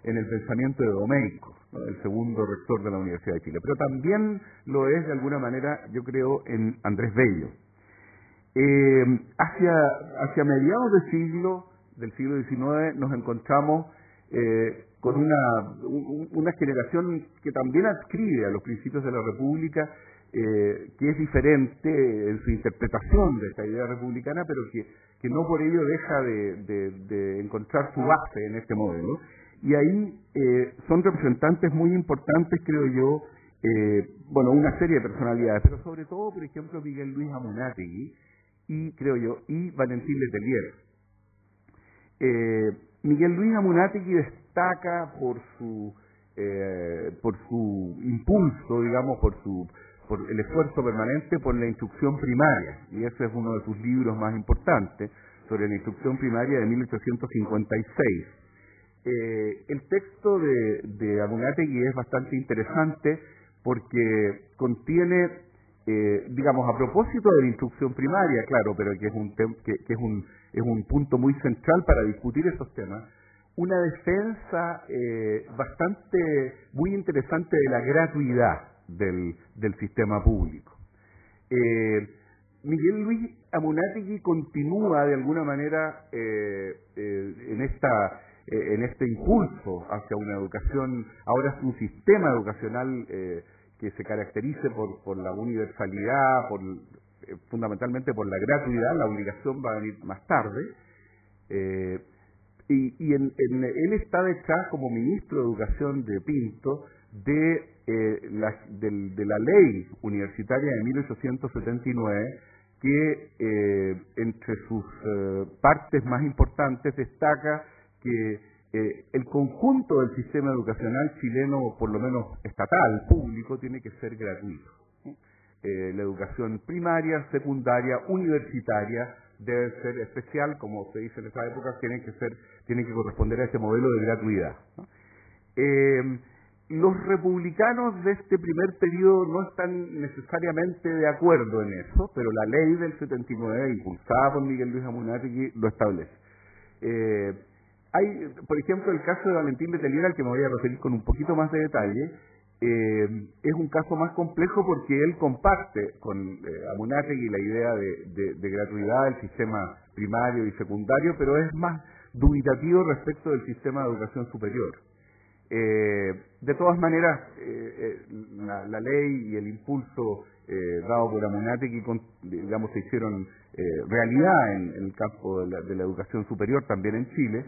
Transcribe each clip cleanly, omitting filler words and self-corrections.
en el pensamiento de Domeyko, ¿no?, el segundo rector de la Universidad de Chile, pero también lo es de alguna manera, yo creo, en Andrés Bello. Hacia mediados del siglo XIX nos encontramos con una generación que también adscribe a los principios de la República, que es diferente en su interpretación de esta idea republicana, pero que no por ello deja de encontrar su base en este modelo. Y ahí son representantes muy importantes, creo yo, una serie de personalidades, pero sobre todo, por ejemplo, Miguel Luis Amunátegui y Valentín Letelier. Miguel Luis Amunátegui destaca por su impulso, digamos, por el esfuerzo permanente por la instrucción primaria, y ese es uno de sus libros más importantes, sobre la instrucción primaria de 1856. El texto de Amunátegui es bastante interesante porque contiene, a propósito de la instrucción primaria, claro, pero que es un punto muy central para discutir esos temas, una defensa muy interesante de la gratuidad del sistema público. Miguel Luis Amunátegui continúa de alguna manera en este impulso hacia una educación, ahora es un sistema educacional que se caracterice por la universalidad, fundamentalmente por la gratuidad. La obligación va a venir más tarde, él está detrás, como ministro de Educación de Pinto, de la ley universitaria de 1879, que entre sus partes más importantes destaca que el conjunto del sistema educacional chileno, por lo menos estatal, público, tiene que ser gratuito. La educación primaria, secundaria, universitaria debe ser especial, como se dice en esa época, tiene que corresponder a ese modelo de gratuidad, ¿no? Los republicanos de este primer periodo no están necesariamente de acuerdo en eso, pero la ley del 79, impulsada por Miguel Luis Amunátegui, lo establece. Hay, por ejemplo, el caso de Valentín Letelier, al que me voy a referir con un poquito más de detalle. Es un caso más complejo porque él comparte con Amunátegui la idea de gratuidad del sistema primario y secundario, pero es más dubitativo respecto del sistema de educación superior. De todas maneras, la ley y el impulso dado por Amunátegui, se hicieron realidad en el campo de la educación superior también en Chile,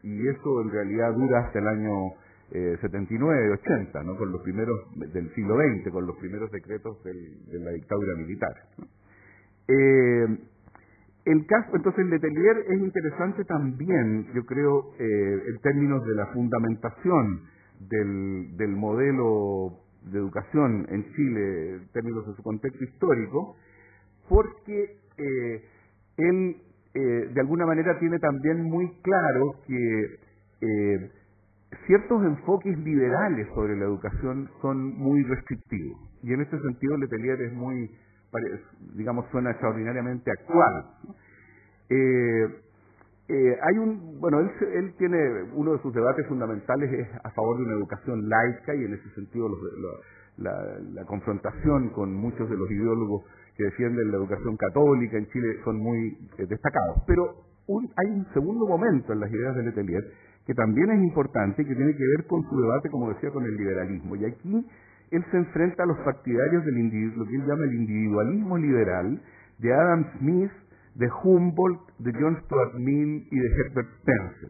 y eso en realidad dura hasta el año 79, 80, ¿no?, con los primeros del siglo XX, con los primeros decretos de la dictadura militar, ¿no? El caso, entonces, Letelier es interesante también, yo creo, en términos de la fundamentación del modelo de educación en Chile, en términos de su contexto histórico, porque él, de alguna manera, tiene también muy claro que ciertos enfoques liberales sobre la educación son muy restrictivos, y en este sentido Letelier es muy, suena extraordinariamente actual. Él tiene, uno de sus debates fundamentales es a favor de una educación laica, y en ese sentido la confrontación con muchos de los ideólogos que defienden la educación católica en Chile son muy destacados. Pero hay un segundo momento en las ideas de Letelier que también es importante y que tiene que ver con su debate, como decía, con el liberalismo. Y aquí él se enfrenta a los partidarios lo que él llama el individualismo liberal, de Adam Smith, de Humboldt, de John Stuart Mill y de Herbert Spencer.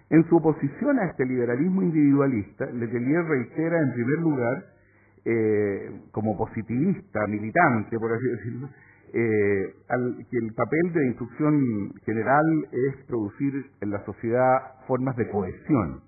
En su oposición a este liberalismo individualista, Letelier reitera, en primer lugar, como positivista, militante, por así decirlo, que el papel de instrucción general es producir en la sociedad formas de cohesión.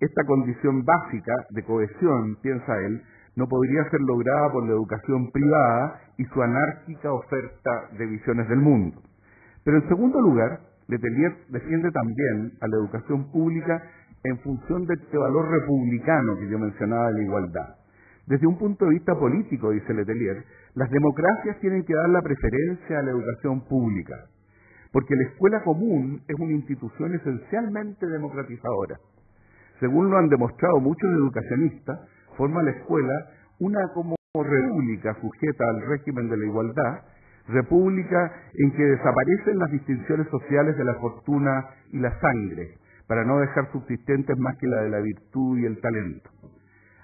Esta condición básica de cohesión, piensa él, no podría ser lograda por la educación privada y su anárquica oferta de visiones del mundo. Pero en segundo lugar, Letelier defiende también a la educación pública en función de este valor republicano que yo mencionaba de la igualdad. Desde un punto de vista político, dice Letelier, las democracias tienen que dar la preferencia a la educación pública, porque la escuela común es una institución esencialmente democratizadora. Según lo han demostrado muchos educacionistas, forma la escuela una como república sujeta al régimen de la igualdad, república en que desaparecen las distinciones sociales de la fortuna y la sangre, para no dejar subsistentes más que la de la virtud y el talento.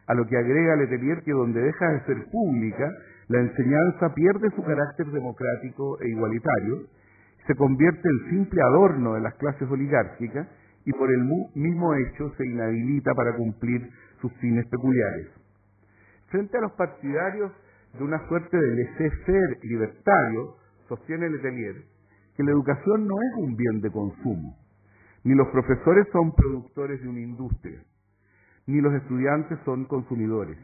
A lo que agrega Letelier que donde deja de ser pública, la enseñanza pierde su carácter democrático e igualitario, se convierte en simple adorno de las clases oligárquicas y por el mismo hecho se inhabilita para cumplir sus fines peculiares. Frente a los partidarios de una suerte de laissez-faire libertario, sostiene Letelier que la educación no es un bien de consumo, ni los profesores son productores de una industria, ni los estudiantes son consumidores.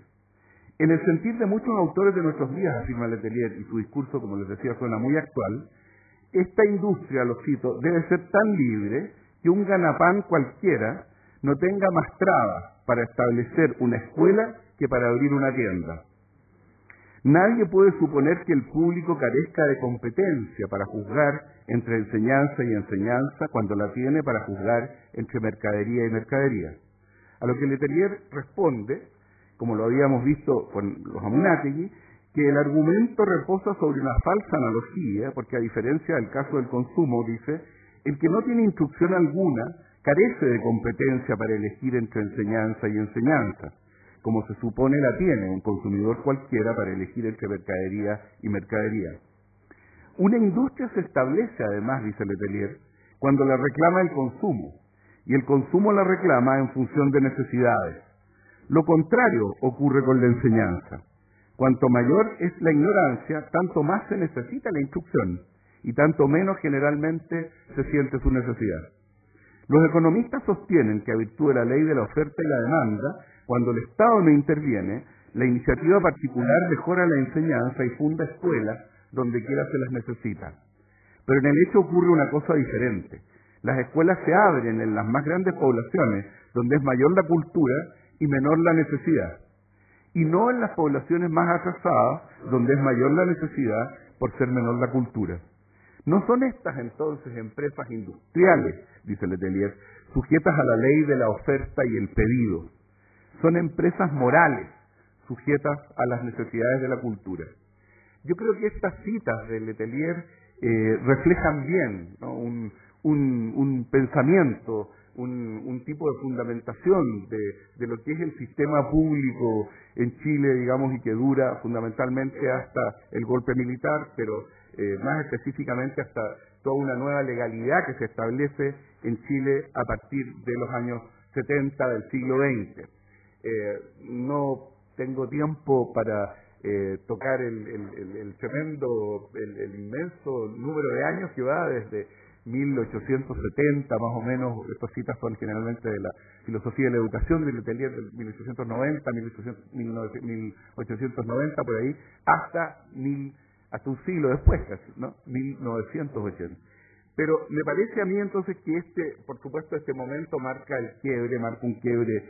En el sentir de muchos autores de nuestros días, afirma Letelier, y su discurso, como les decía, suena muy actual, esta industria, lo cito, debe ser tan libre que un ganapán cualquiera no tenga más trabas para establecer una escuela que para abrir una tienda. Nadie puede suponer que el público carezca de competencia para juzgar entre enseñanza y enseñanza cuando la tiene para juzgar entre mercadería y mercadería. A lo que Letelier responde, como lo habíamos visto con los Amunátegui, que el argumento reposa sobre una falsa analogía, porque a diferencia del caso del consumo, dice, el que no tiene instrucción alguna carece de competencia para elegir entre enseñanza y enseñanza, como se supone la tiene un consumidor cualquiera para elegir entre mercadería y mercadería. Una industria se establece, además, dice Letelier, cuando la reclama el consumo, y el consumo la reclama en función de necesidades. Lo contrario ocurre con la enseñanza. Cuanto mayor es la ignorancia, tanto más se necesita la instrucción, y tanto menos generalmente se siente su necesidad. Los economistas sostienen que a virtud de la ley de la oferta y la demanda, cuando el Estado no interviene, la iniciativa particular mejora la enseñanza y funda escuelas donde quiera se las necesita. Pero en el hecho ocurre una cosa diferente. Las escuelas se abren en las más grandes poblaciones, donde es mayor la cultura y menor la necesidad, y no en las poblaciones más atrasadas, donde es mayor la necesidad por ser menor la cultura. ¿No son estas entonces empresas industriales, dice Letelier, sujetas a la ley de la oferta y el pedido? Son empresas morales, sujetas a las necesidades de la cultura. Yo creo que estas citas de Letelier reflejan bien, ¿no?, un pensamiento, un tipo de fundamentación de lo que es el sistema público en Chile, digamos, y que dura fundamentalmente hasta el golpe militar, pero más específicamente hasta toda una nueva legalidad que se establece en Chile a partir de los años 70 del siglo XX. No tengo tiempo para tocar el tremendo, el inmenso número de años que va desde 1870 más o menos. Estas citas son generalmente de la filosofía de la educación de Letelier del 1890, 1890 por ahí, hasta un siglo después casi, ¿no? 1980. Pero me parece a mí entonces que por supuesto este momento marca un quiebre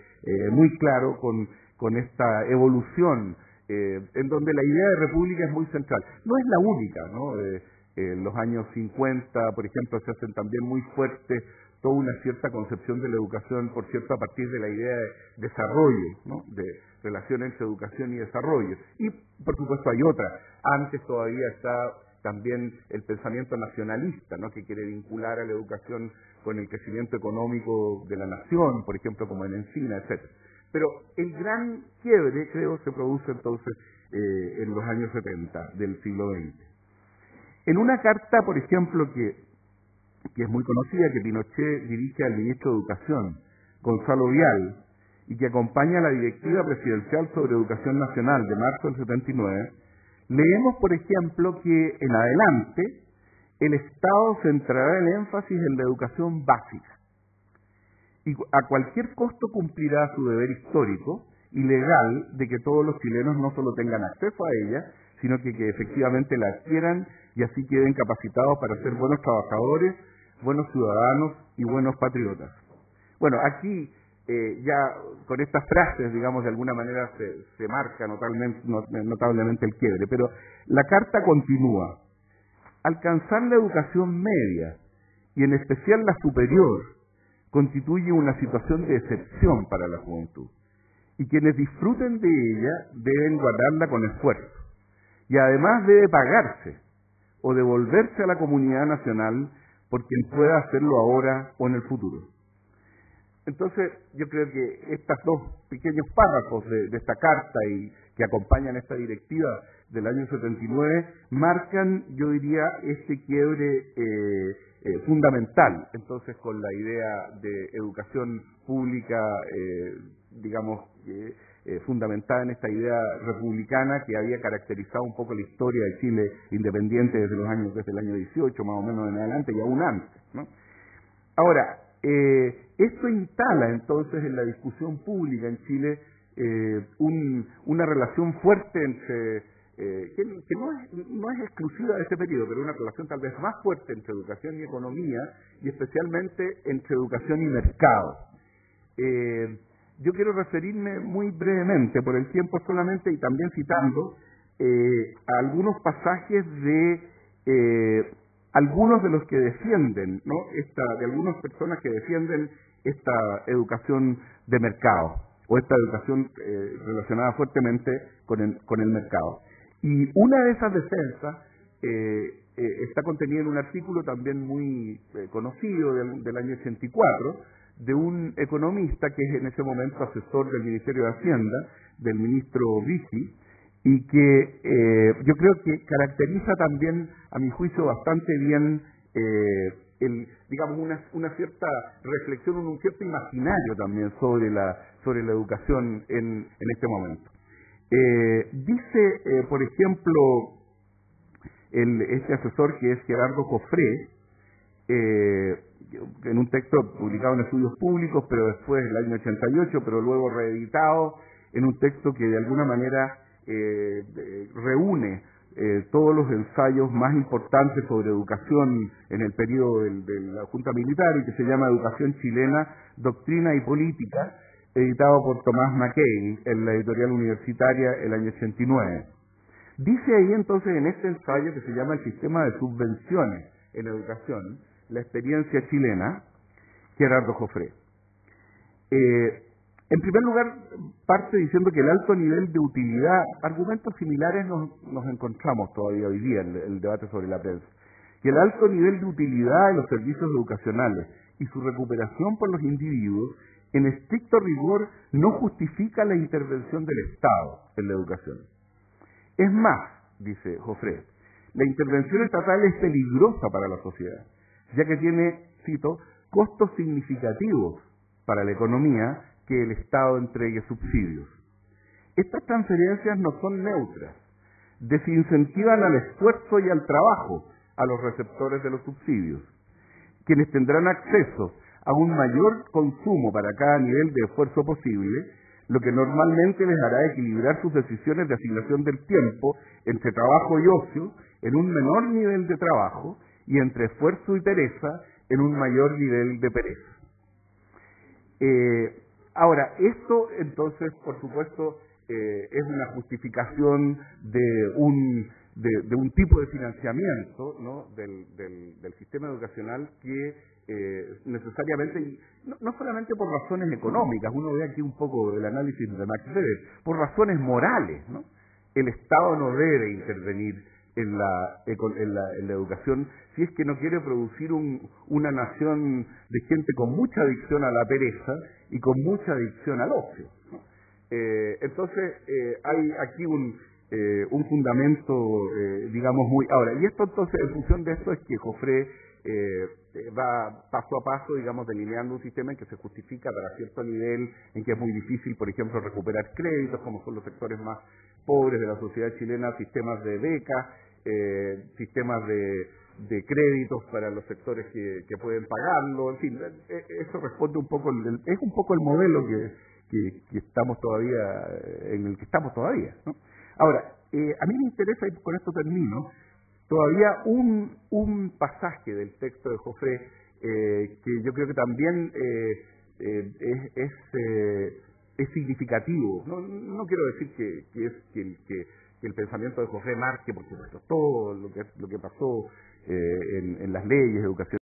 muy claro con esta evolución en donde la idea de república es muy central. No es la única, ¿no? En los años 50, por ejemplo, se hacen también muy fuerte toda una cierta concepción de la educación, por cierto, a partir de la idea de desarrollo, ¿no?, de relación entre educación y desarrollo. Y, por supuesto, hay otra. Antes todavía está también el pensamiento nacionalista, ¿no?, que quiere vincular a la educación con el crecimiento económico de la nación, por ejemplo, como en Encina, etc. Pero el gran quiebre, creo, se produce entonces en los años 70 del siglo XX. En una carta, por ejemplo, que es muy conocida, que Pinochet dirige al ministro de Educación, Gonzalo Vial, y que acompaña a la Directiva Presidencial sobre Educación Nacional de marzo del 79, leemos, por ejemplo, que en adelante el Estado centrará el énfasis en la educación básica y a cualquier costo cumplirá su deber histórico y legal de que todos los chilenos no solo tengan acceso a ella, sino que efectivamente la adquieran y así queden capacitados para ser buenos trabajadores, buenos ciudadanos y buenos patriotas. Bueno, aquí ya con estas frases, digamos, de alguna manera se marca notablemente el quiebre, pero la carta continúa. Alcanzar la educación media y en especial la superior, constituye una situación de excepción para la juventud, y quienes disfruten de ella deben guardarla con esfuerzo, y además debe pagarse o devolverse a la comunidad nacional por quien pueda hacerlo ahora o en el futuro. Entonces, yo creo que estos dos pequeños párrafos de esta carta y que acompañan esta directiva del año 79 marcan, yo diría, este quiebre fundamental, entonces, con la idea de educación pública, digamos, fundamentada en esta idea republicana que había caracterizado un poco la historia de Chile independiente desde el año 18, más o menos en adelante, y aún antes, ¿no? Ahora, esto instala entonces en la discusión pública en Chile una relación fuerte entre, que no es exclusiva de este periodo, pero una relación tal vez más fuerte entre educación y economía, y especialmente entre educación y mercado. Yo quiero referirme muy brevemente, por el tiempo solamente, y también citando a algunos pasajes de algunos de los que defienden, ¿no? De algunas personas que defienden esta educación de mercado, o esta educación relacionada fuertemente con el mercado. Y una de esas defensas está contenida en un artículo también muy conocido del año 84, de un economista que es en ese momento asesor del Ministerio de Hacienda, del ministro Vigil, y que yo creo que caracteriza también, a mi juicio, bastante bien digamos, una cierta reflexión, un cierto imaginario también sobre la educación en este momento. Dice, por ejemplo, este asesor, que es Gerardo Cofré, en un texto publicado en Estudios Públicos, pero después del año 88, pero luego reeditado en un texto que de alguna manera reúne todos los ensayos más importantes sobre educación en el periodo de la Junta Militar, y que se llama Educación Chilena, Doctrina y Política, editado por Tomás Mackay en la editorial universitaria el año 89. Dice ahí entonces, en este ensayo que se llama El sistema de subvenciones en educación, la experiencia chilena, Gerardo Cofré. En primer lugar, parte diciendo que el alto nivel de utilidad, argumentos similares nos encontramos todavía hoy día en el debate sobre la prensa, que el alto nivel de utilidad de los servicios educacionales y su recuperación por los individuos, en estricto rigor, no justifica la intervención del Estado en la educación. Es más, dice Cofré, la intervención estatal es peligrosa para la sociedad, ya que tiene, cito, costos significativos para la economía que el Estado entregue subsidios. Estas transferencias no son neutras, desincentivan al esfuerzo y al trabajo a los receptores de los subsidios, quienes tendrán acceso a un mayor consumo para cada nivel de esfuerzo posible, lo que normalmente les hará equilibrar sus decisiones de asignación del tiempo entre trabajo y ocio en un menor nivel de trabajo, y entre esfuerzo y pereza en un mayor nivel de pereza. Ahora, esto entonces, por supuesto, es una justificación de un tipo de financiamiento, ¿no?, del sistema educacional que necesariamente, no solamente por razones económicas, uno ve aquí un poco el análisis de Max Weber, por razones morales, ¿no? El Estado no debe intervenir en la educación si es que no quiere producir una nación de gente con mucha adicción a la pereza y con mucha adicción al ocio, ¿no? Entonces, hay aquí un fundamento, digamos, muy... Ahora, y esto entonces, en función de esto, es que Cofré va paso a paso, digamos, delineando un sistema en que se justifica para cierto nivel, en que es muy difícil, por ejemplo, recuperar créditos, como son los sectores más pobres de la sociedad chilena, sistemas de becas, sistemas de créditos para los sectores que pueden pagarlo, en fin, eso responde un poco, es un poco el modelo que estamos todavía, en el que estamos todavía, ¿no? Ahora, a mí me interesa, y con esto termino, todavía un pasaje del texto de Cofré que yo creo que también es significativo. No quiero decir que el pensamiento de Cofré marque, por supuesto, todo lo que pasó en las leyes, educación